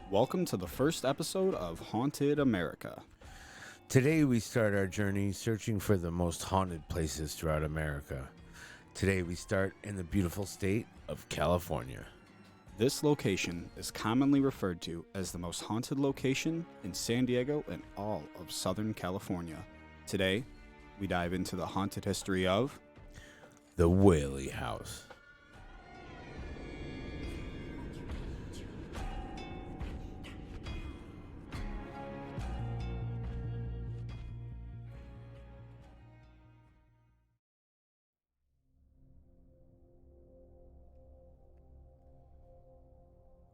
Welcome to the first episode of Haunted America. Today we start our journey searching for the most haunted places throughout America. Today we start in the beautiful state of California. This location is commonly referred to as the most haunted location in San Diego and all of Southern California. Today, we dive into the haunted history of The Whaley House.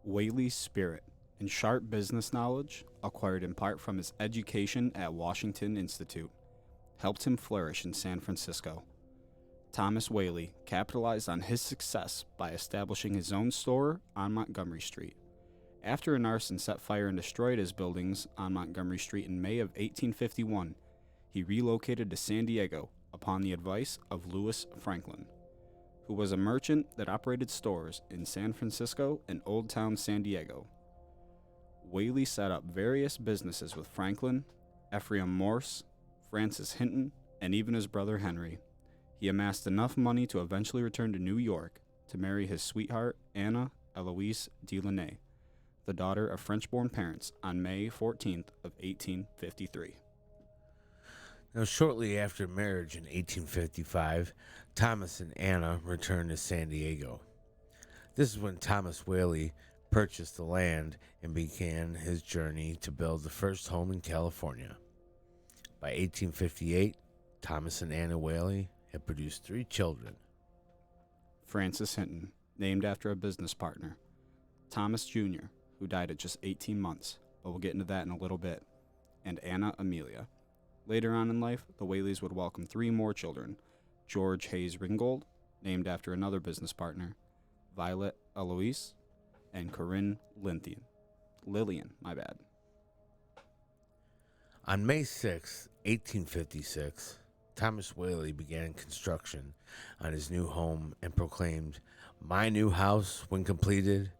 Whaley's spirit and sharp business knowledge, acquired in part from his education at Washington Institute, helped him flourish in San Francisco. Thomas Whaley capitalized on his success by establishing his own store on Montgomery Street. After an arson set fire and destroyed his buildings on Montgomery Street in May of 1851, he relocated to San Diego upon the advice of Louis Franklin, who was a merchant that operated stores in San Francisco and Old Town San Diego. Whaley set up various businesses with Franklin, Ephraim Morse, Francis Hinton, and even his brother Henry. He amassed enough money to eventually return to New York to marry his sweetheart, Anna Eloise Delaunay, the daughter of French-born parents, on May 14th of 1853. Now, shortly after marriage in 1855, Thomas and Anna returned to San Diego. This is when Thomas Whaley purchased the land and began his journey to build the first home in California. By 1858, Thomas and Anna Whaley had produced 3 children. Francis Hinton, named after a business partner. Thomas Jr., who died at just 18 months, but we'll get into that in a little bit. And Anna Amelia. Later on in life, the Whaleys would welcome 3 more children: George Hayes Ringgold, named after another business partner, Violet Eloise, and Corinne Lillian. On May 6, 1856, Thomas Whaley began construction on his new home and proclaimed, "My new house, when completed,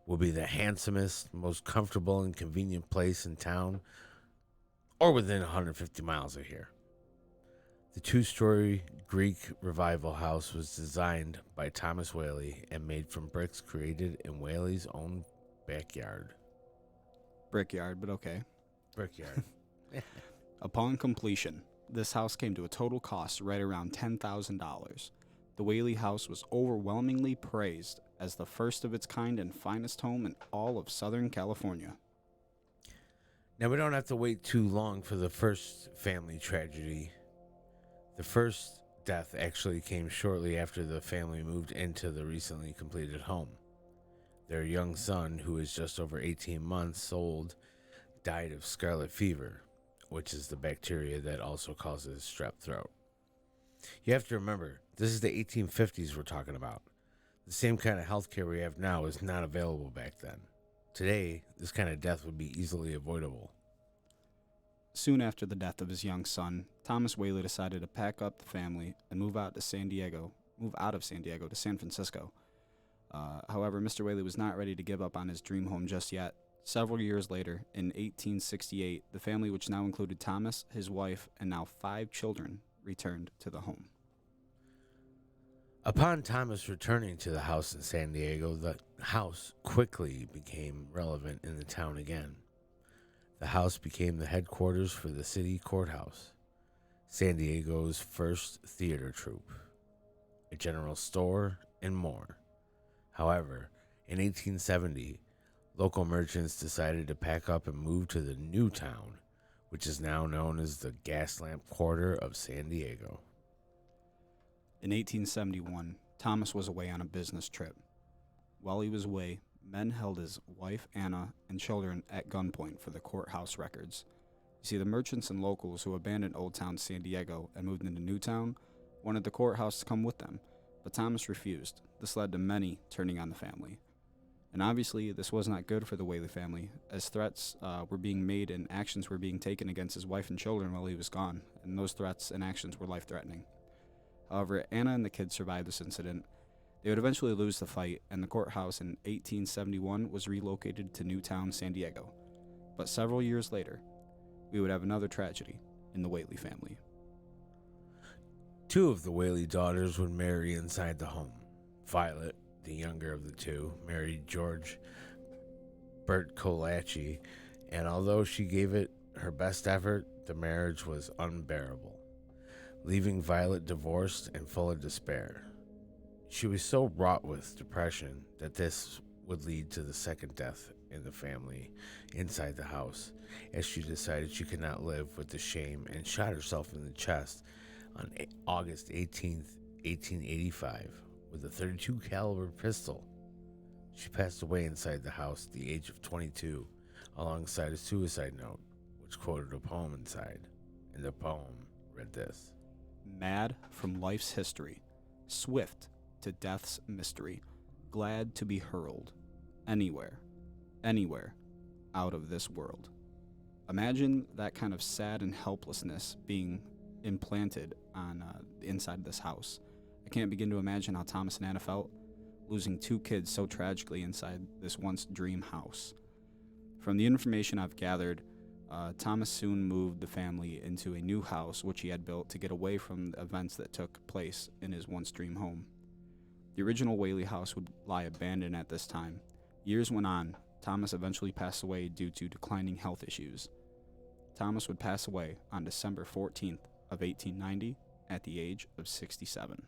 will be the handsomest, most comfortable and convenient place in town or within 150 miles of here." The 2-story Greek Revival house was designed by Thomas Whaley and made from bricks created in Whaley's own backyard. Brickyard, but okay. Brickyard. Upon completion, this house came to a total cost right around $10,000. The Whaley House was overwhelmingly praised as the first of its kind and finest home in all of Southern California. Now, we don't have to wait too long for the first family tragedy. The first death actually came shortly after the family moved into the recently completed home. Their young son, who is just over 18 months old, died of scarlet fever, which is the bacteria that also causes strep throat. You have to remember, this is the 1850s we're talking about. The same kind of healthcare we have now is not available back then. Today, this kind of death would be easily avoidable. Soon after the death of his young son, Thomas Whaley decided to pack up the family and move out of San Diego to San Francisco. However, Mr. Whaley was not ready to give up on his dream home just yet. Several years later, in 1868, the family, which now included Thomas, his wife, and now 5 children, returned to the home. Upon Thomas returning to the house in San Diego, the house quickly became relevant in the town again. The house became the headquarters for the city courthouse, San Diego's first theater troupe, a general store, and more. However, in 1870, local merchants decided to pack up and move to the new town, which is now known as the Gaslamp Quarter of San Diego. In 1871, Thomas was away on a business trip. While he was away, men held his wife, Anna, and children at gunpoint for the courthouse records. You see, the merchants and locals who abandoned Old Town San Diego and moved into Newtown wanted the courthouse to come with them, but Thomas refused. This led to many turning on the family. And obviously, this was not good for the Whaley family, as threats were being made and actions were being taken against his wife and children while he was gone, and those threats and actions were life-threatening. However, Anna and the kids survived this incident. They would eventually lose the fight, and the courthouse in 1871 was relocated to Newtown, San Diego. But several years later, we would have another tragedy in the Whaley family. Two of the Whaley daughters would marry inside the home. Violet, the younger of the two, married George Bertolacci, and although she gave it her best effort, the marriage was unbearable, leaving Violet divorced and full of despair. She was so wrought with depression that this would lead to the second death in the family inside the house, as she decided she could not live with the shame and shot herself in the chest on August 18th, 1885, with a .32 caliber pistol. She passed away inside the house at the age of 22, alongside a suicide note, which quoted a poem inside, and the poem read this: Mad from life's history, swift to death's mystery, glad to be hurled anywhere, anywhere, out of this world. Imagine that kind of sad and helplessness being implanted on the inside of this house. I can't begin to imagine how Thomas and Anna felt, losing two kids so tragically inside this once dream house. From the information I've gathered, Thomas soon moved the family into a new house which he had built to get away from the events that took place in his once dream home. The original Whaley house would lie abandoned at this time. Years went on. Thomas eventually passed away due to declining health issues. Thomas would pass away on December 14th of 1890 at the age of 67.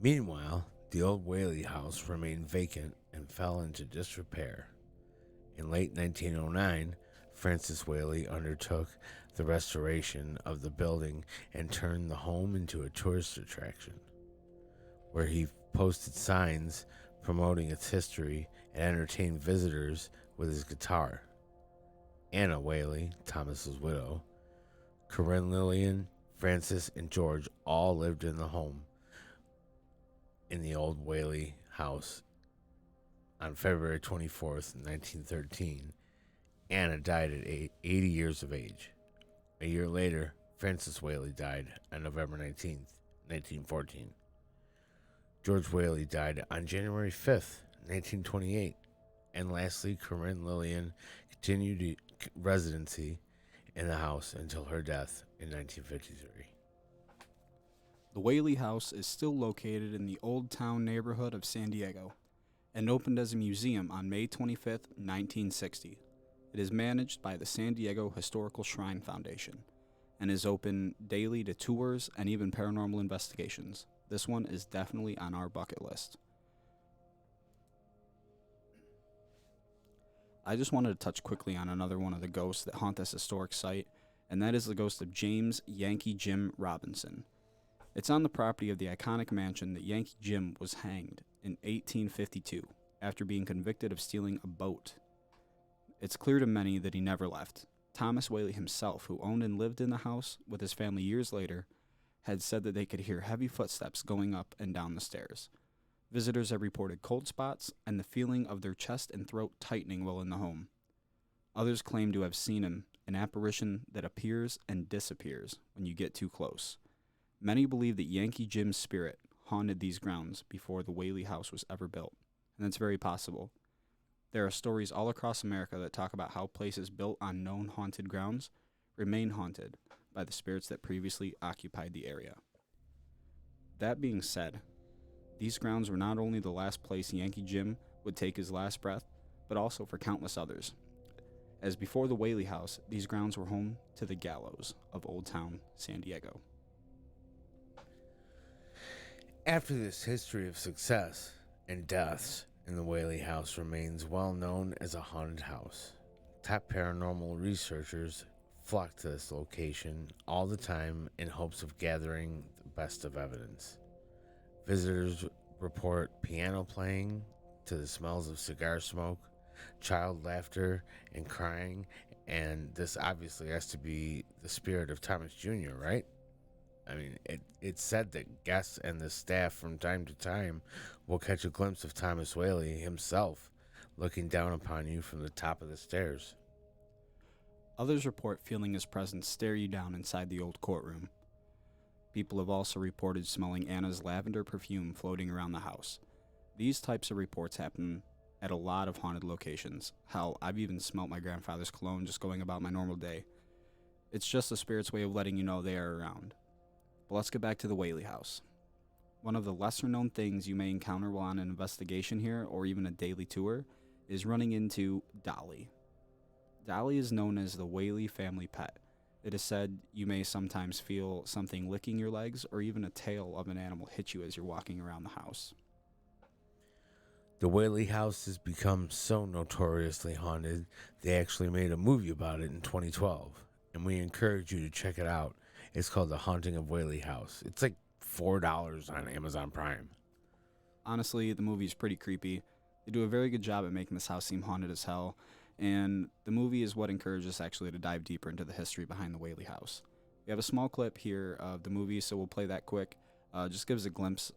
Meanwhile, the old Whaley house remained vacant and fell into disrepair. In late 1909, Francis Whaley undertook the restoration of the building and turned the home into a tourist attraction, where he posted signs promoting its history and entertained visitors with his guitar. Anna Whaley, Thomas's widow, Corinne Lillian, Francis, and George all lived in the home in the old Whaley house. On February 24th, 1913, Anna died at 80 years of age. A year later, Francis Whaley died on November 19th, 1914. George Whaley died on January 5th, 1928. And lastly, Corinne Lillian continued residency in the house until her death in 1953. The Whaley House is still located in the Old Town neighborhood of San Diego and opened as a museum on May 25th, 1960. It is managed by the San Diego Historical Shrine Foundation and is open daily to tours and even paranormal investigations. This one is definitely on our bucket list. I just wanted to touch quickly on another one of the ghosts that haunt this historic site, and that is the ghost of James Yankee Jim Robinson. It's on the property of the iconic mansion that Yankee Jim was hanged in 1852 after being convicted of stealing a boat. It's clear to many that he never left. Thomas Whaley himself, who owned and lived in the house with his family years later, had said that they could hear heavy footsteps going up and down the stairs. Visitors have reported cold spots and the feeling of their chest and throat tightening while in the home. Others claim to have seen him, an apparition that appears and disappears when you get too close. Many believe that Yankee Jim's spirit haunted these grounds before the Whaley house was ever built, and that's very possible. There are stories all across America that talk about how places built on known haunted grounds remain haunted by the spirits that previously occupied the area. That being said, these grounds were not only the last place Yankee Jim would take his last breath, but also for countless others. As before the Whaley House, these grounds were home to the gallows of Old Town San Diego. After this history of success and deaths in the Whaley House remains well known as a haunted house, top paranormal researchers flock to this location all the time in hopes of gathering the best of evidence. Visitors report piano playing to the smells of cigar smoke, child laughter and crying, and this obviously has to be the spirit of Thomas Jr., right? I mean, it's said that guests and the staff from time to time will catch a glimpse of Thomas Whaley himself looking down upon you from the top of the stairs. Others report feeling his presence stare you down inside the old courtroom. People have also reported smelling Anna's lavender perfume floating around the house. These types of reports happen at a lot of haunted locations. Hell, I've even smelt my grandfather's cologne just going about my normal day. It's just the spirit's way of letting you know they are around. But let's get back to the Whaley House. One of the lesser known things you may encounter while on an investigation here, or even a daily tour, is running into Dolly. Dolly is known as the Whaley family pet. It is said you may sometimes feel something licking your legs, or even a tail of an animal hit you as you're walking around the house. The Whaley House has become so notoriously haunted, they actually made a movie about it in 2012, and we encourage you to check it out. It's called The Haunting of Whaley House. It's like $4 on Amazon Prime. Honestly, the movie is pretty creepy. They do a very good job at making this house seem haunted as hell, and the movie is what encouraged us actually to dive deeper into the history behind the Whaley House. We have a small clip here of the movie, so we'll play that quick. Just gives a glimpse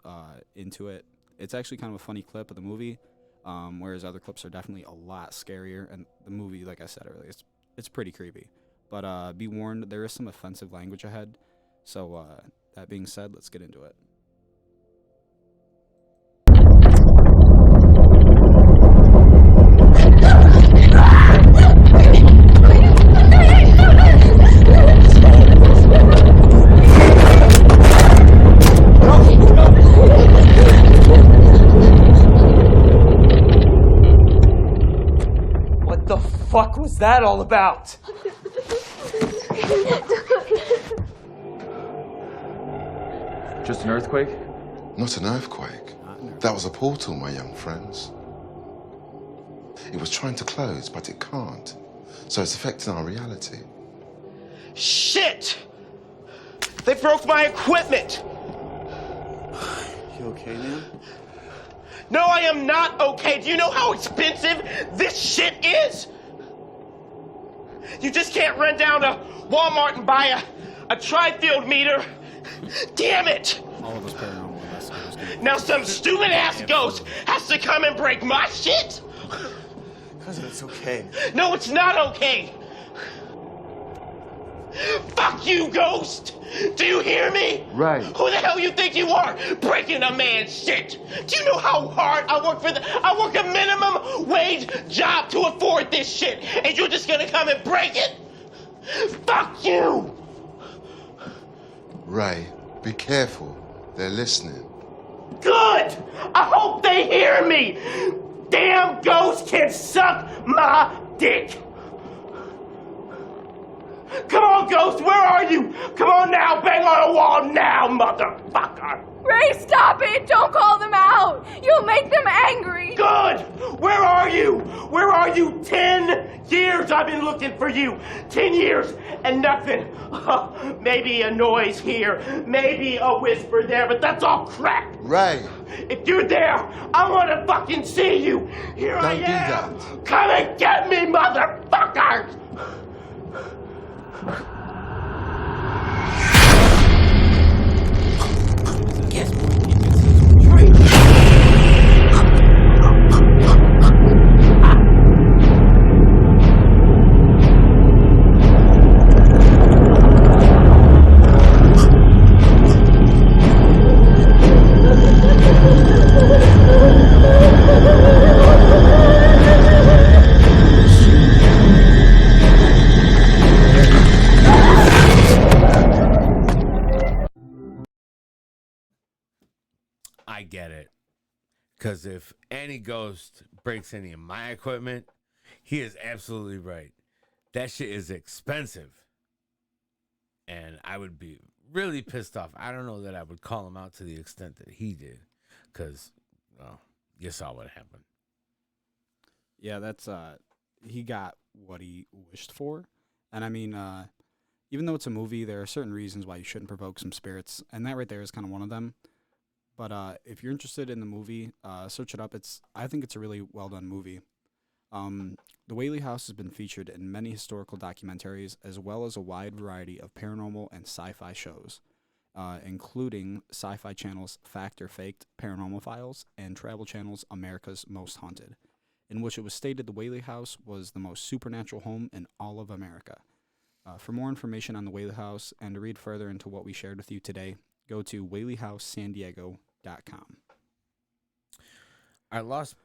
into it. It's actually kind of a funny clip of the movie, whereas other clips are definitely a lot scarier, and the movie, like I said earlier, it's pretty creepy. But be warned, there is some offensive language ahead, so that being said, let's get into it. What the fuck was that all about? Just an earthquake? Not an earthquake. That was a portal, my young friends. It was trying to close, but it can't. So it's affecting our reality. Shit! They broke my equipment! You okay, man? No, I am not okay. Do you know how expensive this shit is? You just can't run down to Walmart and buy a tri-field meter. Damn it! All of us paranormal investigators do. Now some stupid ass ghost has to come and break my shit? Cousin, it's okay. No, it's not okay. Fuck you, ghost! Do you hear me? Right. Who the hell you think you are, breaking a man's shit? Do you know how hard I work I work a minimum wage job to afford this shit, and you're just gonna come and break it? Fuck you! Ray, be careful. They're listening. Good! I hope they hear me! Damn ghost can suck my dick! Come on, ghost, where are you? Come on now, bang on a wall now, motherfucker! Ray, stop it! Don't call them out! You'll make them angry! Good! Where are you? Where are you? 10 years I've been looking for you. 10 years and nothing. Maybe a noise here, maybe a whisper there, but that's all crap. Ray! If you're there, I want to fucking see you. Here I Don't do am. that. Come and get me, motherfuckers! I get it. Because if any ghost breaks any of my equipment, he is absolutely right. That shit is expensive. And I would be really pissed off. I don't know that I would call him out to the extent that he did. Because, well, you saw what happened. Yeah, that's he got what he wished for. And I mean, even though it's a movie, there are certain reasons why you shouldn't provoke some spirits, and that right there is kind of one of them. But if you're interested in the movie, search it up. I think it's a really well done movie. The Whaley House has been featured in many historical documentaries, as well as a wide variety of paranormal and sci-fi shows, including Sci-Fi Channel's Fact or Faked Paranormal Files and Travel Channel's America's Most Haunted, in which it was stated the Whaley House was the most supernatural home in all of America. For more information on the Whaley House and to read further into what we shared with you today, go to whaleyhousesandiego.com. Our last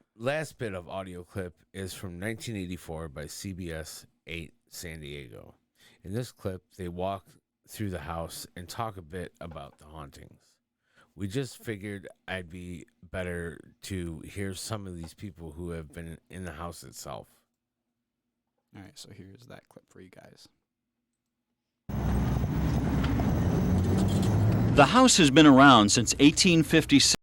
bit of audio clip is from 1984 by CBS 8 San Diego. In this clip, they walk through the house and talk a bit about the hauntings. We just figured I'd be better to hear some of these people who have been in the house itself. All right, so here's that clip for you guys. The house has been around since 1856.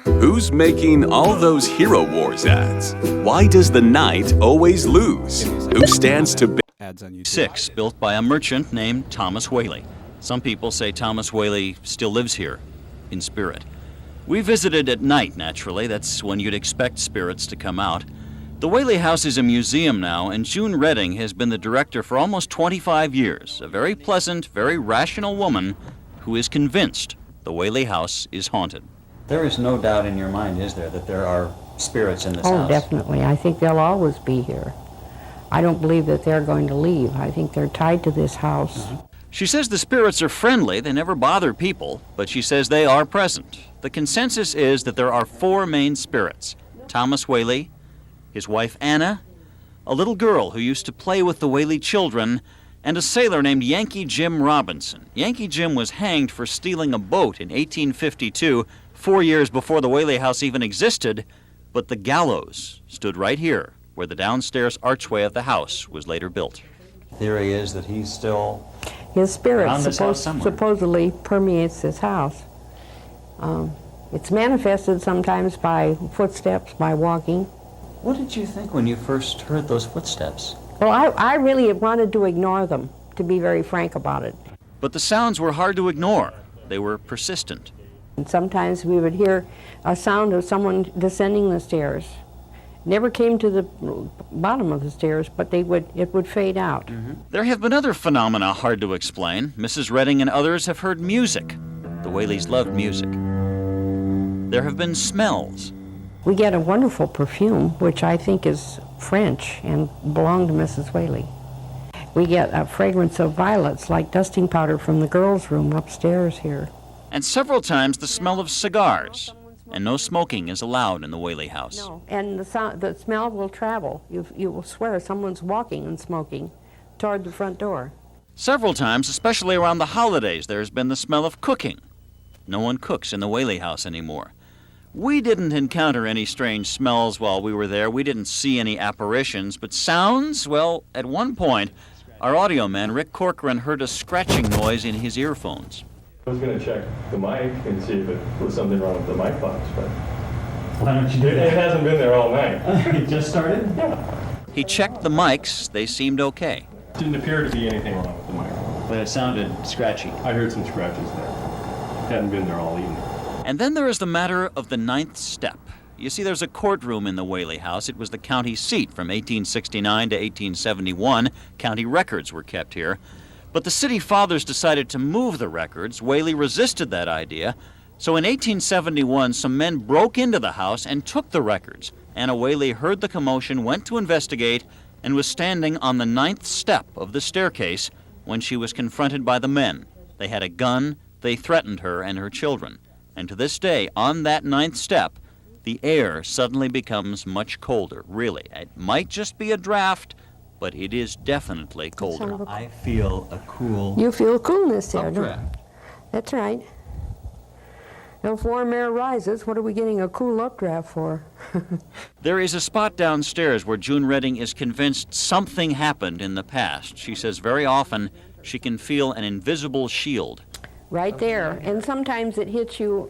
Who's making all those Hero Wars ads? Why does the knight always lose? Who stands to be Ads on YouTube. 6, built by a merchant named Thomas Whaley. Some people say Thomas Whaley still lives here, in spirit. We visited at night, naturally. That's when you'd expect spirits to come out. The Whaley House is a museum now, and June Redding has been the director for almost 25 years. A very pleasant, very rational woman who is convinced the Whaley House is haunted. There is no doubt in your mind, is there, that there are spirits in this house? Oh, definitely. I think they'll always be here. I don't believe that they're going to leave. I think they're tied to this house. She says the spirits are friendly, they never bother people, but she says they are present. The consensus is that there are 4 main spirits: Thomas Whaley, his wife Anna, a little girl who used to play with the Whaley children, and a sailor named Yankee Jim Robinson. Yankee Jim was hanged for stealing a boat in 1852, 4 years before the Whaley House even existed, but the gallows stood right here, where the downstairs archway of the house was later built. Theory is that he's still His spirit around this house somewhere. supposedly permeates this house. It's manifested sometimes by footsteps, by walking. What did you think when you first heard those footsteps? Well, I really wanted to ignore them, to be very frank about it. But the sounds were hard to ignore. They were persistent. And sometimes we would hear a sound of someone descending the stairs. Never came to the bottom of the stairs, but it would fade out. There have been other phenomena hard to explain. Mrs. Redding and others have heard music. The Whaleys loved music. There have been smells. We get a wonderful perfume, which I think is French and belonged to Mrs. Whaley. We get a fragrance of violets, like dusting powder from the girls' room upstairs here. And several times the smell of cigars. And no smoking is allowed in the Whaley House. No, and the smell will travel. You will swear someone's walking and smoking toward the front door. Several times, especially around the holidays, there's been the smell of cooking. No one cooks in the Whaley House anymore. We didn't encounter any strange smells while we were there. We didn't see any apparitions, but sounds, well, at one point, our audio man, Rick Corcoran, heard a scratching noise in his earphones. I was going to check the mic and see if it was something wrong with the mic box, but Why don't you do it that? hasn't been there all night. It just started? Yeah. He checked the mics. They seemed okay. Didn't appear to be anything wrong with the mic. But it sounded scratchy. I heard some scratches there. Hadn't been there all evening. And then there is the matter of the 9th step. You see, there's a courtroom in the Whaley House. It was the county seat from 1869 to 1871. County records were kept here. But the city fathers decided to move the records. Whaley resisted that idea. So in 1871, some men broke into the house and took the records. Anna Whaley heard the commotion, went to investigate, and was standing on the 9th step of the staircase when she was confronted by the men. They had a gun. They threatened her and her children. And to this day, on that 9th step, the air suddenly becomes much colder. Really, it might just be a draft, but it is definitely colder. I feel a cool You feel coolness there, don't you? updraft. That's right. Now, if warm air rises, what are we getting a cool updraft for? There is a spot downstairs where June Redding is convinced something happened in the past. She says very often she can feel an invisible shield. Right there. And sometimes it hits you,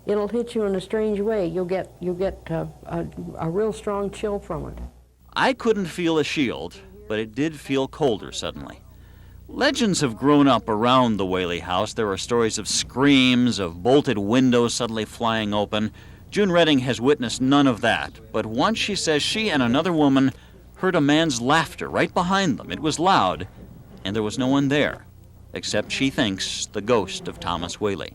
it'll hit you in a strange way. You'll get a real strong chill from it. I couldn't feel a shield, but it did feel colder suddenly. Legends have grown up around the Whaley House. There are stories of screams, of bolted windows suddenly flying open. June Redding has witnessed none of that, but once she says she and another woman heard a man's laughter right behind them. It was loud, and there was no one there, except she thinks the ghost of Thomas Whaley.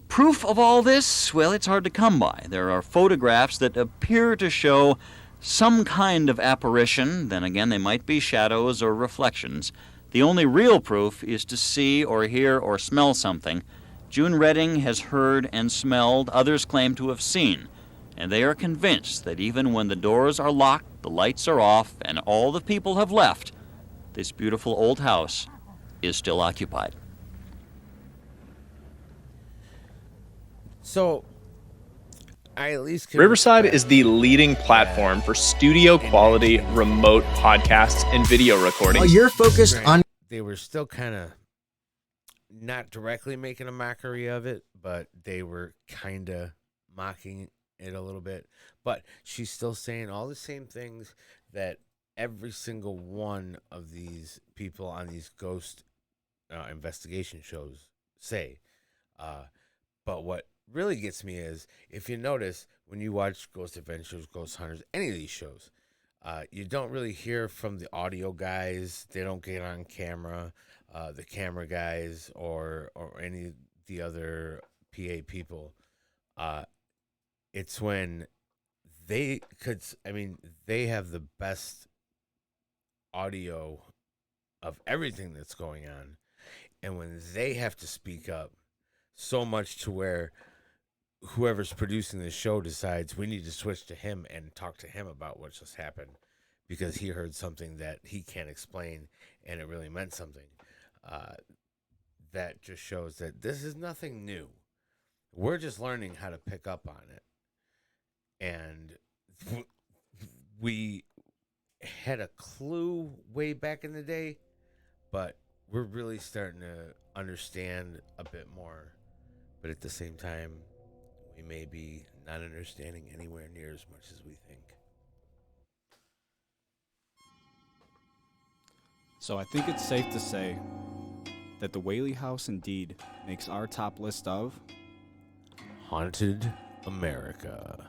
Proof of all this? Well, it's hard to come by. There are photographs that appear to show some kind of apparition. Then again, they might be shadows or reflections. The only real proof is to see or hear or smell something. June Redding has heard and smelled, others claim to have seen, and they are convinced that even when the doors are locked, the lights are off, and all the people have left, this beautiful old house is still occupied. So, I at least Riverside is the leading platform for studio-quality remote podcasts and video recording. You're focused on... They were still kind of not directly making a mockery of it, but they were kind of mocking it a little bit. But she's still saying all the same things that every single one of these people on these ghost investigation shows say. But what really gets me is, if you notice, when you watch Ghost Adventures, Ghost Hunters, any of these shows, you don't really hear from the audio guys. They don't get on camera. The camera guys or any of the other PA people. It's when they have the best audio of everything that's going on, and when they have to speak up so much to where whoever's producing the show decides we need to switch to him and talk to him about what just happened because he heard something that he can't explain and it really meant something. That just shows that this is nothing new. We're just learning how to pick up on it. And we had a clue way back in the day, but we're really starting to understand a bit more. But at the same time, we may be not understanding anywhere near as much as we think. So I think it's safe to say that the Whaley House indeed makes our top list of Haunted America.